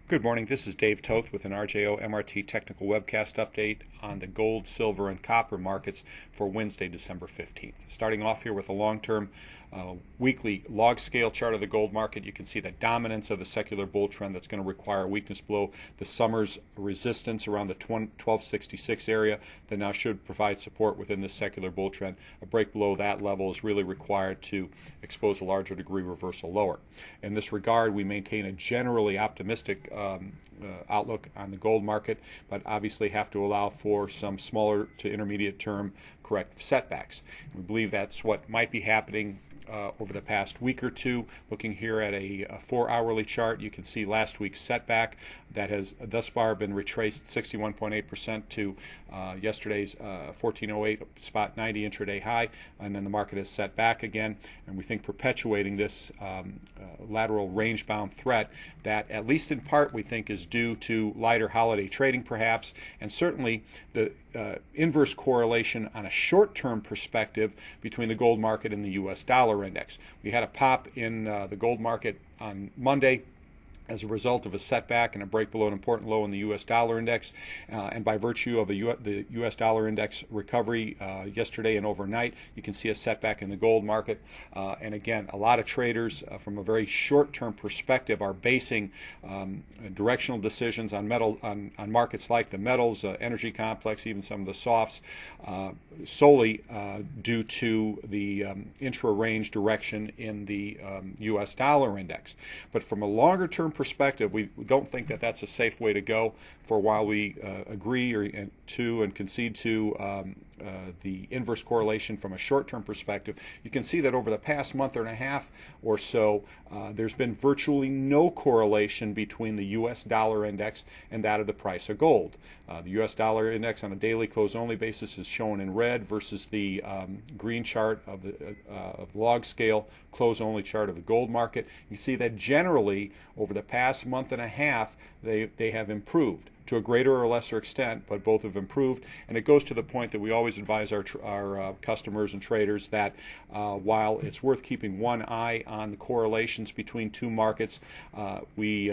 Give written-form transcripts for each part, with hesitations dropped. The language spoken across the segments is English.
Good morning. This is Dave Toth with an RJO MRT Technical Webcast update on the gold, silver, and copper markets for Wednesday, December 15th. Starting off here with a long-term weekly log scale chart of the gold market, you can see the dominance of the secular bull trend that's going to require weakness below the summer's resistance around the 1266 area that now should provide support within this secular bull trend. A break below that level is really required to expose a larger degree reversal lower. In this regard, we maintain a generally optimistic outlook on the gold market, but obviously have to allow for some smaller to intermediate term corrective setbacks. We believe that's what might be happening over the past week or two. Looking here at a 4-hourly chart, you can see last week's setback that has thus far been retraced 61.8% to yesterday's 1408 spot 90 intraday high, and then the market has set back again, and we think perpetuating this lateral range-bound threat that, at least in part, we think is due to lighter holiday trading perhaps, and certainly the inverse correlation on a short-term perspective between the gold market and the US dollar index. We had a pop in the gold market on Monday as a result of a setback and a break below an important low in the U.S. dollar index, and by virtue of the U.S. dollar index recovery yesterday and overnight, you can see a setback in the gold market. And again, a lot of traders from a very short-term perspective are basing directional decisions on on markets like the metals, energy complex, even some of the softs, solely due to the intra-range direction in the U.S. dollar index. But from a longer-term perspective, we don't think that that's a safe way to go. For a while, we agree and concede to the inverse correlation from a short-term perspective. You can see that over the past month and a half or so, there's been virtually no correlation between the U.S. dollar index and that of the price of gold. The U.S. dollar index on a daily close-only basis is shown in red versus the green chart of the log scale close-only chart of the gold market. You can see that generally over the past month and a half, they have improved to a greater or lesser extent, but both have improved. And it goes to the point that we always advise our customers and traders that while it's worth keeping one eye on the correlations between two markets, we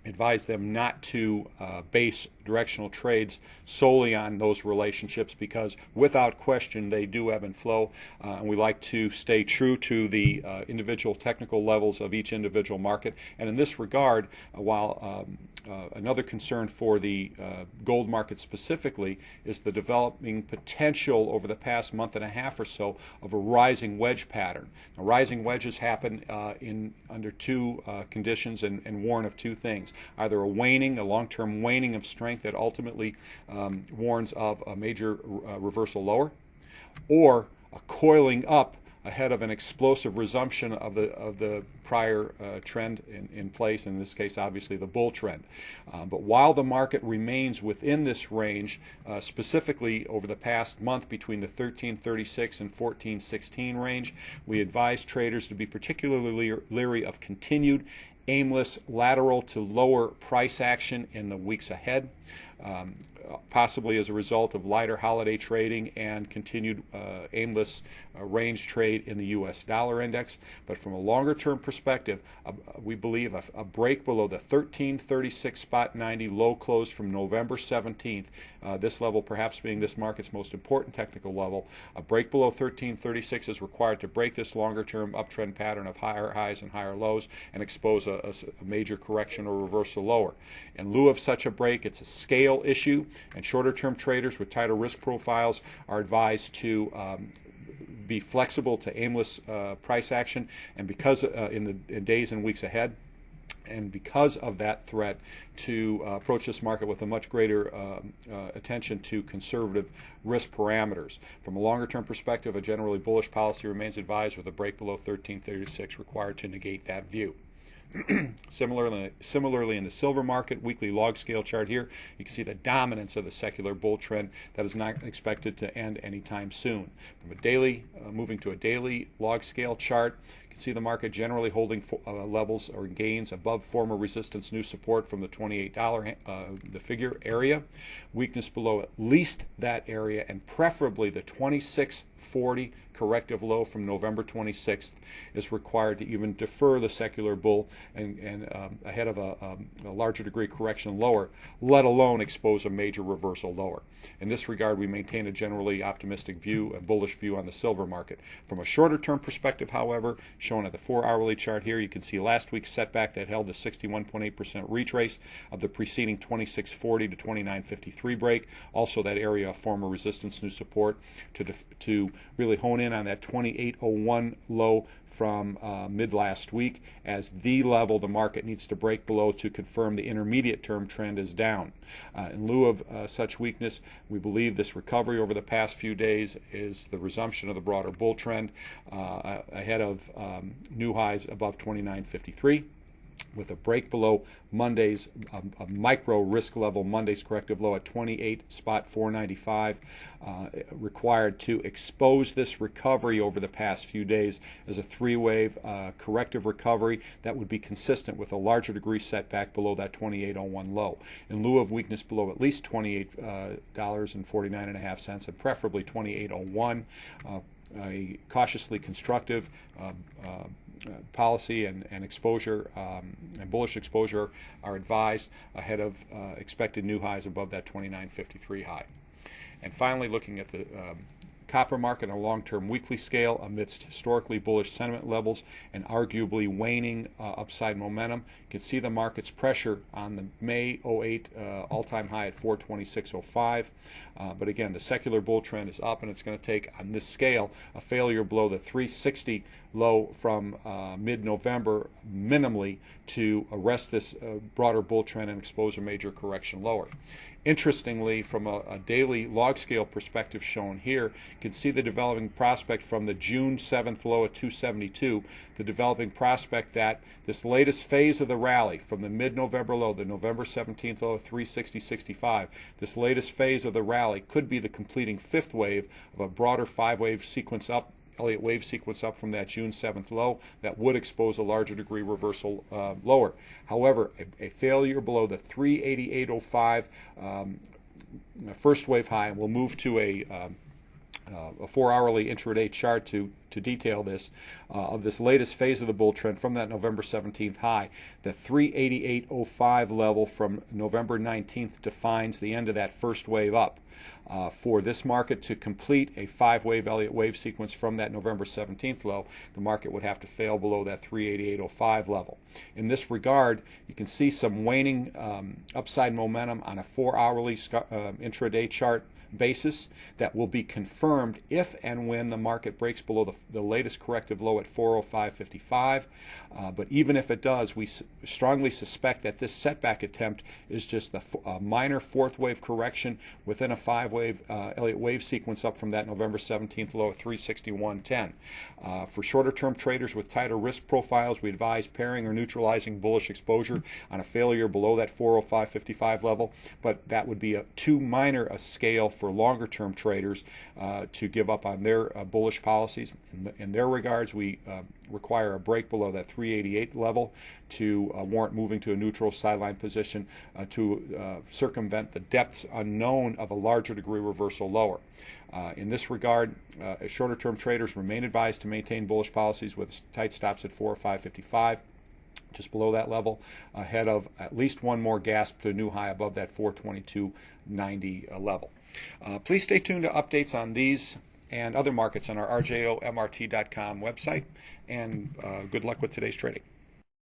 advise them not to base directional trades solely on those relationships, because without question they do ebb and flow, and we like to stay true to the individual technical levels of each individual market. And in this regard, while another concern for the gold market specifically is the developing potential over the past month and a half or so of a rising wedge pattern. Now, rising wedges happen under two conditions and warn of two things: either a long-term waning of strength that ultimately warns of a major reversal lower, or a coiling up ahead of an explosive resumption of the prior trend in place, in this case obviously the bull trend. But while the market remains within this range, specifically over the past month between the 1336 and 1416 range, we advise traders to be particularly leery of continued aimless lateral to lower price action in the weeks ahead, possibly as a result of lighter holiday trading and continued aimless range trade in the U.S. dollar index. But from a longer term perspective, we believe a break below the 1336 spot 90 low close from November 17th, this level perhaps being this market's most important technical level, a break below 1336 is required to break this longer term uptrend pattern of higher highs and higher lows and expose a major correction or reversal lower. In lieu of such a break, it's a scale issue, and shorter-term traders with tighter risk profiles are advised to be flexible to aimless price action, and because in days and weeks ahead, and because of that threat, to approach this market with a much greater attention to conservative risk parameters. From a longer-term perspective, a generally bullish policy remains advised, with a break below 1336 required to negate that view. Similarly, in the silver market, weekly log scale chart here, you can see the dominance of the secular bull trend that is not expected to end anytime soon. From a daily, moving to a daily log scale chart, you can see the market generally holding levels or gains above former resistance, new support from the $28 the figure area, weakness below at least that area, and preferably the 2640 corrective low from November 26th is required to even defer the secular bull and ahead of a larger degree correction lower, let alone expose a major reversal lower. In this regard, we maintain a generally optimistic view, a bullish view on the silver market. From a shorter term perspective, however, shown at the 4-hourly chart here, you can see last week's setback that held a 61.8% retrace of the preceding 2640 to 2953 break. Also that area of former resistance, new support, to really hone in on that 2801 low from mid last week as the level the market needs to break below to confirm the intermediate term trend is down. In lieu of such weakness, we believe this recovery over the past few days is the resumption of the broader bull trend ahead of new highs above 2953. With a break below Monday's a micro risk level Monday's corrective low at 28.495 required to expose this recovery over the past few days as a three-wave corrective recovery that would be consistent with a larger degree setback below that 28.01 low. In lieu of weakness below at least $28.49.5 and preferably 28.01, a cautiously constructive policy and exposure and bullish exposure are advised ahead of expected new highs above that 29.53 high. And finally, looking at the copper market on a long-term weekly scale amidst historically bullish sentiment levels and arguably waning upside momentum, you can see the market's pressure on the May 08 all-time high at 426.05. But again, the secular bull trend is up, and it's going to take, on this scale, a failure below the 360 low from mid-November minimally to arrest this broader bull trend and expose a major correction lower. Interestingly, from a daily log scale perspective shown here, you can see the developing prospect from the June 7th low at 272, the developing prospect that this latest phase of the rally from the mid-November low, the November 17th low at 360.65, this latest phase of the rally could be the completing fifth wave of a broader five-wave sequence up, Elliott wave sequence up from that June 7th low that would expose a larger degree reversal lower. However, a failure below the 388.05 first wave high, and we'll move to a 4-hourly intraday chart to detail this, of this latest phase of the bull trend from that November 17th high. The 388.05 level from November 19th defines the end of that first wave up. For this market to complete a five-wave Elliott wave sequence from that November 17th low, the market would have to fail below that 388.05 level. In this regard, you can see some waning upside momentum on a 4-hourly intraday chart basis that will be confirmed if and when the market breaks below the latest corrective low at 405.55. But even if it does, we strongly suspect that this setback attempt is just a minor fourth wave correction within a five-wave Elliott wave sequence up from that November 17th low at 361.10. For shorter-term traders with tighter risk profiles, we advise pairing or neutralizing bullish exposure on a failure below that 405.55 level, but that would be too minor a scale for longer-term traders to give up on their bullish policies. In their regards, we require a break below that 388 level to warrant moving to a neutral sideline position to circumvent the depths unknown of a larger degree reversal lower. In this regard, shorter-term traders remain advised to maintain bullish policies with tight stops at 405.55. Just below that level, ahead of at least one more gasp to a new high above that 422.90 level. Please stay tuned to updates on these and other markets on our rjomrt.com website, and good luck with today's trading.